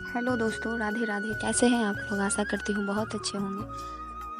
Hello दोस्तों, राधे राधे। कैसे हैं आप लोग? आशा करती हूँ बहुत अच्छे होंगे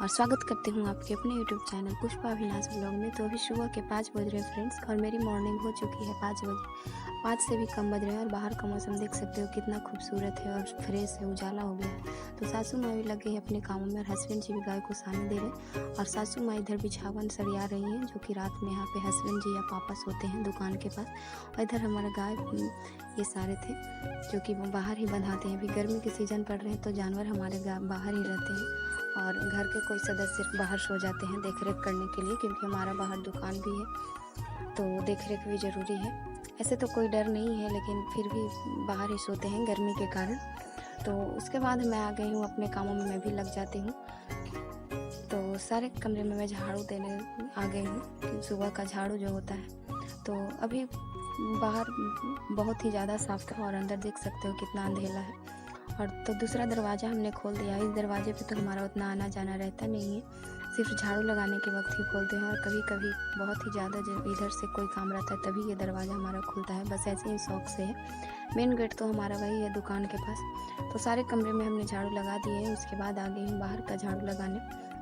और स्वागत करती हूँ आपके अपने YouTube channel Pushpa Avinash blog में। तो अभी सुबह के 5 बज रहे हैं फ्रेंड्स, और मेरी मॉर्निंग हो चुकी है 5 बजे। 5 से भी कम बज रहे हैं और बाहर का मौसम देख सकते हो कितना खूबसूरत है और फ्रेश है, उजाला हो गया है। तो सासू माँ भी लग गई है अपने कामों में और हस्बैंड जी भी गाय को सानी दे रहे हैं। और सासू माँ इधर बिछावन सरिया रही हैं, जो कि रात में यहाँ पे हस्बैंड जी या पापा सोते हैं दुकान के पास। और इधर हमारा गाय ये सारे थे जो कि वो बाहर ही बंधाते हैं। अभी गर्मी के सीज़न पड़ रहे हैं तो जानवर हमारे बाहर ही रहते हैं और घर के कोई सदस्य बाहर सो जाते हैं देख रेख करने के लिए, क्योंकि हमारा बाहर दुकान भी है तो देख रेख भी ज़रूरी है। ऐसे तो कोई डर नहीं है, लेकिन फिर भी बाहर ही सोते हैं गर्मी के कारण। तो उसके बाद मैं आ गई हूँ अपने कामों में, मैं भी लग जाती हूँ। तो सारे कमरे में मैं झाड़ू देने आ गई हूँ, सुबह का झाड़ू जो होता है। तो अभी बाहर बहुत ही ज़्यादा साफ था और अंदर देख सकते हो कितना अंधेला है। और तो दूसरा दरवाज़ा हमने खोल दिया। इस दरवाजे पे तो हमारा उतना आना जाना रहता नहीं है, सिर्फ झाड़ू लगाने के वक्त ही खोलते हैं। और कभी कभी बहुत ही ज़्यादा जब इधर से कोई काम रहता है तभी ये दरवाज़ा हमारा खुलता है, बस ऐसे ही शौक से है। मेन गेट तो हमारा वही है दुकान के पास। तो सारे कमरे में हमने झाड़ू लगा दिए हैं। उसके बाद आ गई हूँ बाहर का झाड़ू लगाने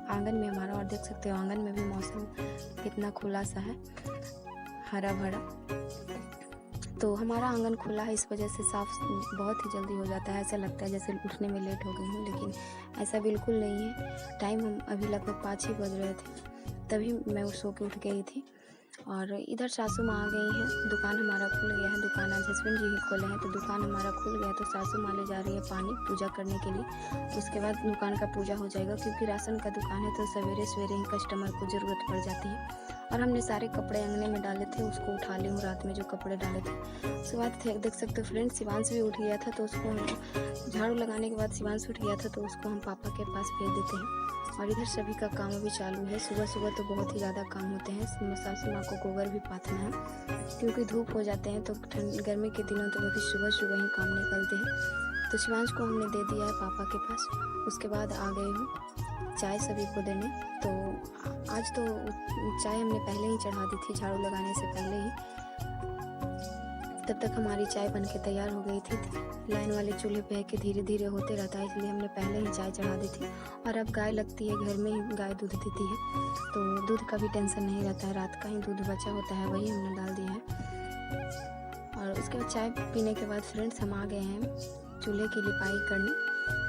आंगन में हमारा। और देख सकते हो आंगन में भी मौसम कितना खुला सा है, हरा भरा। तो हमारा आंगन खुला है, इस वजह से साफ़ बहुत ही जल्दी हो जाता है। ऐसा लगता है जैसे उठने में लेट हो गई हूँ, लेकिन ऐसा बिल्कुल नहीं है। टाइम हम अभी लगभग 5 ही बज रहे थे, तभी मैं सो के उठ गई थी। और इधर सासू माँ आ गई हैं। दुकान हमारा खुल गया है, दुकान आज हस्बैंड जी ही खोले हैं तो दुकान हमारा खुल गया है। तो सासू माँ ले जा रही है पानी पूजा करने के लिए। उसके बाद दुकान का पूजा हो जाएगा, क्योंकि राशन का दुकान है तो सवेरे सवेरे ही कस्टमर को ज़रूरत पड़ जाती है। और हमने सारे कपड़े अंगने में डाले थे, उसको उठा ली हूँ रात में जो कपड़े डाले थे। उसके बाद देख सकते हो फ्रेंड्स, शिवांश भी उठ गया था तो उसको हम झाड़ू लगाने के बाद शिवांश उठ गया था तो उसको हम पापा के पास भेज देते हैं। और इधर सभी का काम अभी चालू है। सुबह सुबह तो बहुत ही ज़्यादा काम होते हैं। सासू माँ को गोबर भी पाथना है, क्योंकि धूप हो जाते हैं तो ठंड गर्मी के दिनों तो भी सुबह सुबह ही काम निकलते हैं। तो शिवांश को हमने दे दिया है पापा के पास। उसके बाद आ गई हूँ चाय सभी को देने। तो आज तो चाय हमने पहले ही चढ़ा दी थी, झाड़ू लगाने से पहले ही। तब तक हमारी चाय बन के तैयार हो गई थी। लाइन वाले चूल्हे पे है कि धीरे धीरे होते रहता है, इसलिए हमने पहले ही चाय चढ़ा दी थी। और अब गाय लगती है, घर में ही गाय दूध देती है तो दूध का भी टेंशन नहीं रहता है। रात का ही दूध बचा होता है, वही हमने डाल दिया है। और उसके बाद चाय पीने के बाद फ्रेंड्स हम आ गए हैं चूल्हे की लिपाई करने,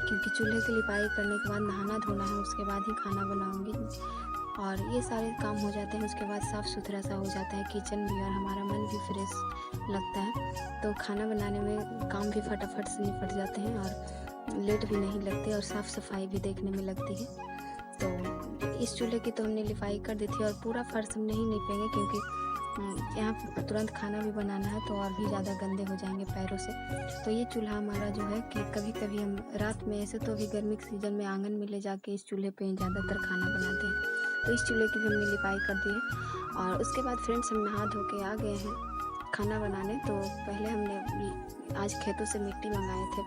क्योंकि चूल्हे की लिपाई करने के बाद नहाना धोना है, उसके बाद ही खाना बनाऊंगी। और ये सारे काम हो जाते हैं, उसके बाद साफ़ सुथरा सा हो जाता है किचन भी, और हमारा मन भी फ्रेश लगता है। तो खाना बनाने में काम भी फटाफट से निपट जाते हैं और लेट भी नहीं लगते, और साफ़ सफाई भी देखने में लगती है। तो इस चूल्हे की तो हमने लिपाई कर दी थी, और पूरा फर्श हम नहीं लीपेंगे क्योंकि यहाँ तुरंत खाना भी बनाना है तो और भी ज़्यादा गंदे हो जाएंगे पैरों से। तो ये चूल्हा हमारा जो है कि कभी कभी हम रात में, ऐसे तो अभी गर्मी के सीज़न में आंगन में ले जाके इस चूल्हे पे ज़्यादातर खाना बनाते हैं, तो इस चूल्हे की भी हमने लिपाई कर दी है। और उसके बाद फ्रेंड्स हम नहा धो के आ गए हैं खाना बनाने। तो पहले हमने आज खेतों से मिट्टी मंगाए थे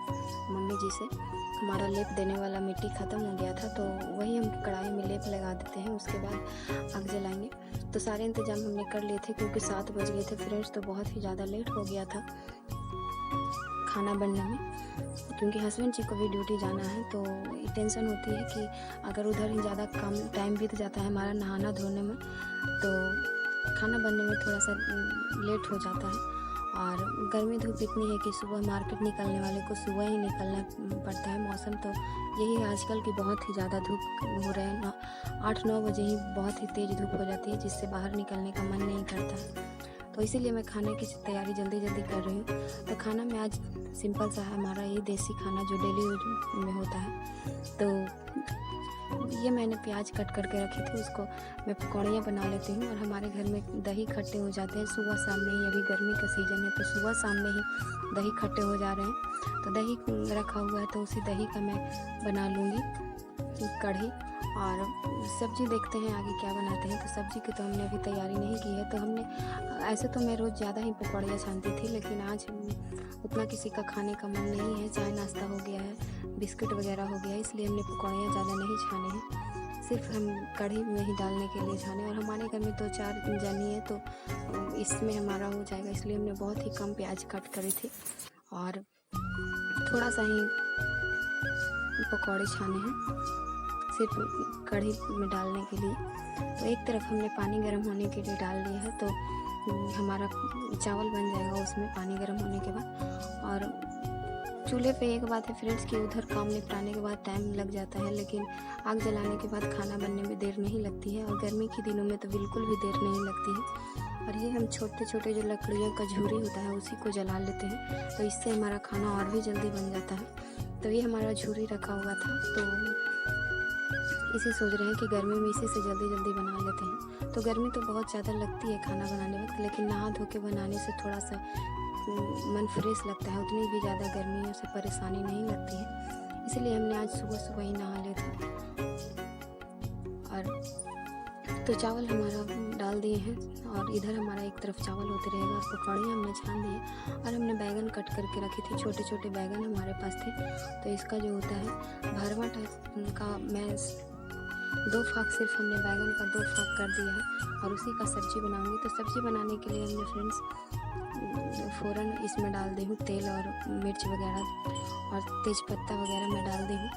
मम्मी जी से। हमारा लेप देने वाला मिट्टी ख़त्म हो गया था तो वही हम कढ़ाई में लेप लगा देते हैं, उसके बाद आग जलाएंगे। तो सारे इंतजाम हमने कर लिए थे, क्योंकि 7 बज गए थे फ्रेंड्स, तो बहुत ही ज़्यादा लेट हो गया था खाना बनने में, क्योंकि हस्बैंड जी को भी ड्यूटी जाना है। तो टेंशन होती है कि अगर उधर ही ज़्यादा काम टाइम बीत जाता है हमारा नहाना धोने में, तो खाना बनने में थोड़ा सा लेट हो जाता है। और गर्मी धूप इतनी है कि सुबह मार्केट निकलने वाले को सुबह ही निकलना पड़ता है। मौसम तो यही है आजकल की, बहुत ही ज़्यादा धूप हो रहे हैं। 8-9 बजे ही बहुत ही तेज़ धूप हो जाती है, जिससे बाहर निकलने का मन नहीं करता। तो इसीलिए मैं खाने की तैयारी जल्दी जल्दी कर रही हूँ। तो खाना में आज सिंपल सा है हमारा, ये देसी खाना जो डेली यूज में होता है। तो ये मैंने प्याज कट करके रखी थी, उसको मैं पकौड़ियाँ बना लेती हूँ। और हमारे घर में दही खट्टे हो जाते हैं सुबह शाम में ही, अभी गर्मी का सीज़न है तो सुबह शाम में ही दही खट्टे हो जा रहे हैं। तो दही रखा हुआ है तो उसी दही का मैं बना लूँगी कढ़ी। और सब्ज़ी देखते हैं आगे क्या बनाते हैं। तो सब्ज़ी की तो हमने अभी तैयारी नहीं की है। तो हमने ऐसे तो मैं रोज़ ज़्यादा ही पकौड़ियाँ छानती थी, लेकिन आज उतना किसी का खाने का मन नहीं है। चाय नाश्ता हो गया है, बिस्किट वगैरह हो गया है, इसलिए हमने पकौड़ियाँ ज़्यादा नहीं छाने हैं, सिर्फ हम कढ़ी में ही डालने के लिए छाने। और हमारे घर में 2-4 जनी है तो इसमें हमारा हो जाएगा, इसलिए हमने बहुत ही कम प्याज कट करी थी और थोड़ा सा ही पकौड़े छाने हैं, सिर्फ कढ़ी में डालने के लिए। तो एक तरफ हमने पानी गर्म होने के लिए डाल दिया है, तो हमारा चावल बन जाएगा उसमें पानी गर्म होने के बाद। और चूल्हे पे एक बात है फ्रेंड्स कि उधर काम निपटाने के बाद टाइम लग जाता है, लेकिन आग जलाने के बाद खाना बनने में देर नहीं लगती है, और गर्मी के दिनों में तो बिल्कुल भी देर नहीं लगती है। और ये हम छोटे छोटे जो लकड़ियों का झूरी होता है उसी को जला लेते हैं, तो इससे हमारा खाना और भी जल्दी बन जाता है। तो ये हमारा झूरी रखा हुआ था, तो इसे सोच रहे हैं कि गर्मी में इसी से जल्दी जल्दी बना लेते हैं। तो गर्मी तो बहुत ज़्यादा लगती है खाना बनाने वक्त, लेकिन नहा धो के बनाने से थोड़ा सा मन फ्रेश लगता है, उतनी भी ज़्यादा गर्मियों से परेशानी नहीं लगती है। इसलिए हमने आज सुबह सुबह ही नहा लिया था। और तो चावल हमारा डाल दिए हैं, और इधर हमारा एक तरफ चावल होते रहेगा और पकौड़ियाँ हमने छान दिए। और हमने बैगन कट करके रखी थी, छोटे छोटे बैगन हमारे पास थे, तो इसका जो होता है भरवा टाइप का, मैं 2 फाक सिर्फ हमने बैगन का 2 फाक कर दिया है, और उसी का सब्ज़ी बनाऊंगी। तो सब्ज़ी बनाने के लिए हमने फ्रेंड्स फ़ौरन इसमें डाल दी हूँ तेल और मिर्च वगैरह और तेज़पत्ता वगैरह मैं डाल दी हूँ।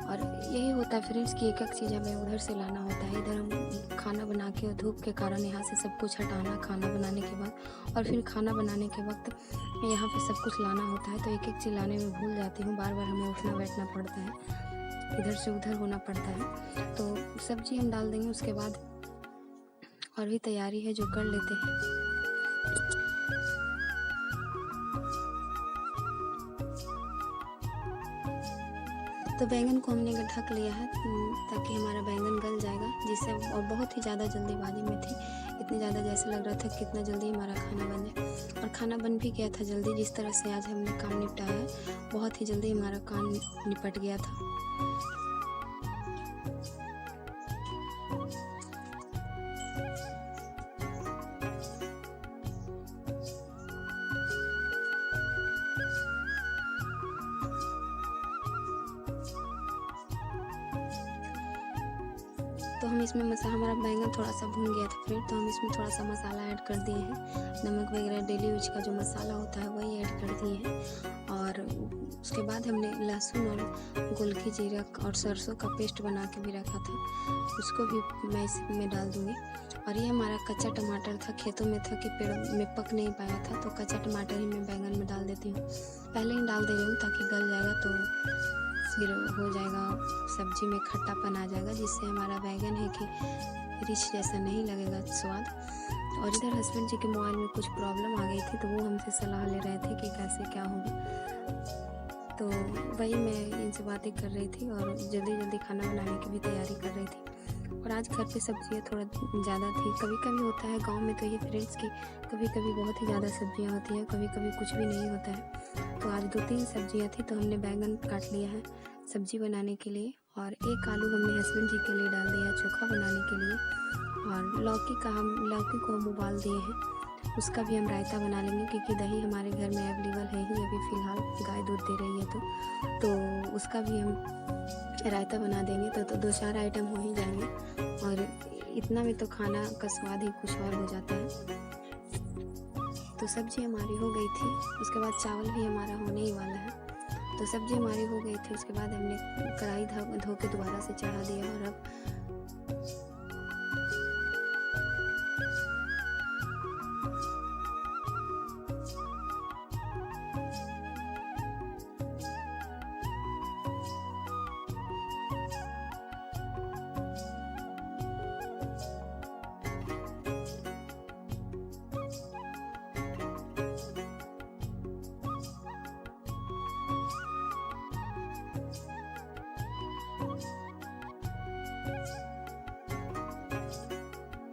और यही होता है फ्रेंड्स कि एक एक चीज़ हमें उधर से लाना होता है। इधर हम खाना बना के धूप के कारण यहाँ से सब कुछ हटाना खाना बनाने के बाद, और फिर खाना बनाने के वक्त यहाँ पे सब कुछ लाना होता है, तो एक एक चीज़ लाने में भूल जाती हूँ, बार बार हमें उठना बैठना पड़ता है, इधर से उधर होना पड़ता है। तो सब्ज़ी हम डाल देंगे, उसके बाद और भी तैयारी है जो कर लेते हैं। तो बैंगन को हमने ढक लिया है ताकि हमारा बैंगन गल जाएगा, जिससे, और बहुत ही ज़्यादा जल्दीबाजी में थी, इतनी ज़्यादा जैसे लग रहा था कि कितना जल्दी हमारा खाना बन जाए, और खाना बन भी गया था जल्दी। जिस तरह से आज हमने काम निपटाया है, बहुत ही जल्दी हमारा काम निपट गया था। तो हम इसमें हमारा बैंगन थोड़ा सा भून गया था फिर, तो हम इसमें थोड़ा सा मसाला ऐड कर दिए हैं, नमक वगैरह डेली यूज का जो मसाला होता है वही ऐड कर दिए हैं। और उसके बाद हमने लहसुन और गोलकी जीरा और सरसों का पेस्ट बना के भी रखा था, उसको भी मैं इसमें डाल दूँगी। और ये हमारा कच्चा टमाटर था, खेतों में था कि पेड़ में पक नहीं पाया था, तो कच्चा टमाटर ही मैं बैंगन में डाल देती हूँ, पहले ही डाल दे रही हूँ ताकि गल जाएगा, तो फिर हो जाएगा सब्जी में खट्टापन आ जाएगा, जिससे हमारा बैगन है कि रिच जैसा नहीं लगेगा स्वाद। और इधर हस्बैंड जी के मोबाइल में कुछ प्रॉब्लम आ गई थी, तो वो हमसे सलाह ले रहे थे कि कैसे क्या होगा। तो वही मैं इनसे बातें कर रही थी और जल्दी जल्दी खाना बनाने की भी तैयारी कर रही थी। और आज घर पे सब्जियां थोड़ा ज़्यादा थी, कभी कभी होता है गांव में तो ये फ्रेंड्स की कभी कभी बहुत ही ज़्यादा सब्जियां होती हैं, कभी कभी कुछ भी नहीं होता है। तो आज 2-3 सब्जियां थी, तो हमने बैंगन काट लिया है सब्जी बनाने के लिए, और एक आलू हमने हस्बैंड जी के लिए डाल दिया है चोखा बनाने के लिए। और लौकी को हम उबाल दिए हैं, उसका भी हम रायता बना लेंगे, क्योंकि दही हमारे घर में अवेलेबल है ही अभी फ़िलहाल, गाय दूध दे रही है, तो उसका भी हम रायता बना देंगे, तो 2-4 आइटम हो ही जाएंगे, और इतना में तो खाना का स्वाद ही कुछ और हो जाता है। तो सब्जी हमारी हो गई थी, उसके बाद चावल भी हमारा होने ही वाला है। तो सब्जी हमारी हो गई थी, उसके बाद हमने कढ़ाई धो के दोबारा से चढ़ा दिया, और अब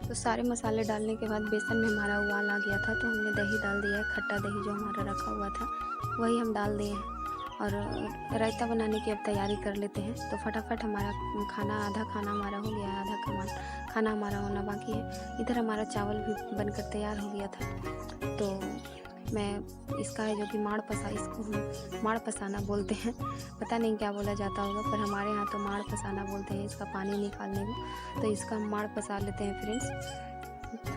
तो सारे मसाले डालने के बाद बेसन में हमारा उबाल आ गया था, तो हमने दही डाल दिया है, खट्टा दही जो हमारा रखा हुआ था वही हम डाल दिए हैं। और रायता बनाने की अब तैयारी कर लेते हैं। तो फटाफट हमारा आधा खाना हमारा हो गया है, आधा खाना हमारा होना बाकी है। इधर हमारा चावल भी बनकर तैयार हो गया था। तो मैं इसका है जो कि इसको हम माड़ पसाना बोलते हैं, पता नहीं क्या बोला जाता होगा, पर हमारे यहाँ तो माड़ पसाना बोलते हैं इसका पानी निकालने को। तो इसका हम माड़ पसा लेते हैं फ्रेंड्स।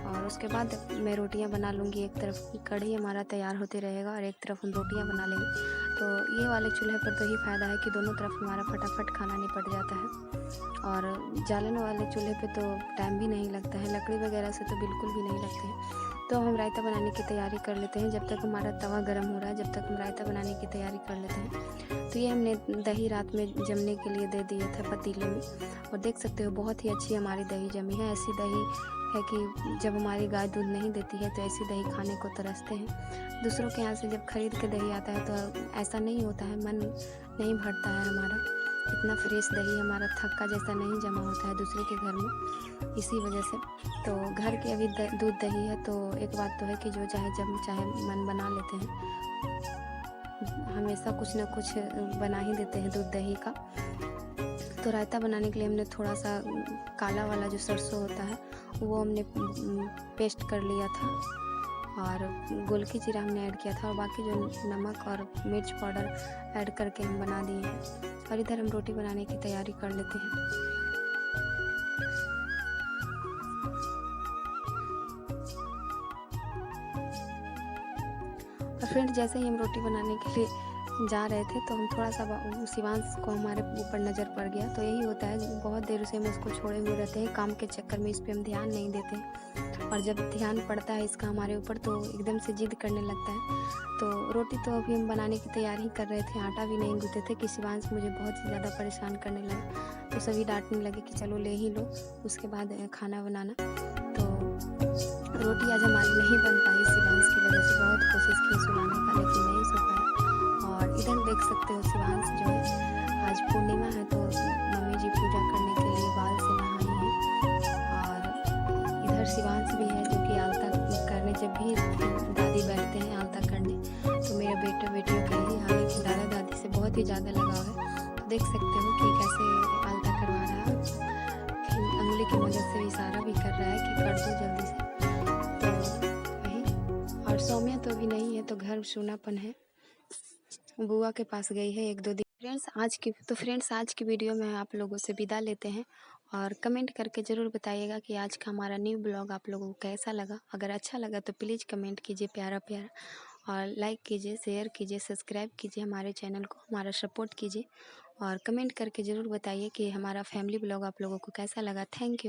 और उसके बाद मैं रोटियां बना लूँगी। एक तरफ कढ़ी हमारा तैयार होते रहेगा और एक तरफ हम रोटियां बना लेंगे। तो ये वाले चूल्हे पर तो ये फ़ायदा है कि दोनों तरफ हमारा फटाफट खाना निपट जाता है। और जालन वाले चूल्हे पे तो टाइम भी नहीं लगता है, लकड़ी वगैरह से तो बिल्कुल भी नहीं लगते हैं। तो हम रायता बनाने की तैयारी कर लेते हैं। जब तक हमारा तवा गर्म हो रहा है, जब तक हम रायता बनाने की तैयारी कर लेते हैं। तो ये हमने दही रात में जमने के लिए दे दिए थे पतीले में, और देख सकते हो बहुत ही अच्छी हमारी दही जमी है। ऐसी दही है कि जब हमारी गाय दूध नहीं देती है तो ऐसी दही खाने को तरसते हैं। दूसरों के यहाँ से जब खरीद के दही आता है तो ऐसा नहीं होता है, मन नहीं भरता है हमारा। इतना फ्रेश दही हमारा थक्का जैसा नहीं जमा होता है दूसरे के घर में, इसी वजह से। तो घर के अभी दूध दही है, तो एक बात तो है कि जो चाहे जब चाहे मन बना लेते हैं। हमेशा कुछ ना कुछ बना ही देते हैं दूध दही का। तो रायता बनाने के लिए हमने थोड़ा सा काला वाला जो सरसों होता है वो हमने पेस्ट कर लिया था, और गोलकी जीरा हमने ऐड किया था, और बाकी जो नमक और मिर्च पाउडर ऐड करके हम बना दिए हैं। और इधर हम रोटी बनाने की तैयारी कर लेते हैं। और फ्रेंड्स, जैसे ही हम रोटी बनाने के लिए जा रहे थे तो हम थोड़ा सा शिवांश को हमारे ऊपर नज़र पड़ गया। तो यही होता है, बहुत देर से हम उसको छोड़े हुए रहते हैं, काम के चक्कर में इस पर हम ध्यान नहीं देते हैं, और जब ध्यान पड़ता है इसका हमारे ऊपर तो एकदम से जिद करने लगता है। तो रोटी तो अभी हम बनाने की तैयारी ही कर रहे थे, आटा भी नहीं गूँथे थे कि शिवांश मुझे बहुत ही ज़्यादा परेशान करने लगा। तो सभी डांटने लगे कि चलो ले ही लो, उसके बाद खाना बनाना। तो रोटी आज हमारी नहीं बन पाई शिवांश की वजह से। बहुत कोशिश की सुलाने का, लेकिन नहीं सो पाया। और इधर देख सकते हो शिवांश जो है, आज पूर्णिमा है तो मम्मी जी पूजा करने के लिए बाल से नहाई हैं। और इधर शिवांश भी है जो कि आलता करने, जब भी दादी बैठते हैं आलता करने तो मेरे बेटे बेटियों का ही हाल है कि दादा दादी से बहुत ही ज़्यादा लगाव है। तो देख सकते हो कि कैसे आलता करवा रहा है, उंगली की मदद से इशारा भी कर रहा है कि कर दो जल्दी से। तो वही, और सौम्या तो अभी नहीं है, तो घर सूनापन है, बुआ के पास गई है 1-2 दिन। फ्रेंड्स, आज की वीडियो में आप लोगों से विदा लेते हैं, और कमेंट करके ज़रूर बताइएगा कि आज का हमारा न्यू ब्लॉग आप लोगों को कैसा लगा। अगर अच्छा लगा तो प्लीज़ कमेंट कीजिए प्यारा प्यारा, और लाइक कीजिए, शेयर कीजिए, सब्सक्राइब कीजिए हमारे चैनल को, हमारा सपोर्ट कीजिए, और कमेंट करके ज़रूर बताइए कि हमारा फैमिली ब्लॉग आप लोगों को कैसा लगा। Thank you.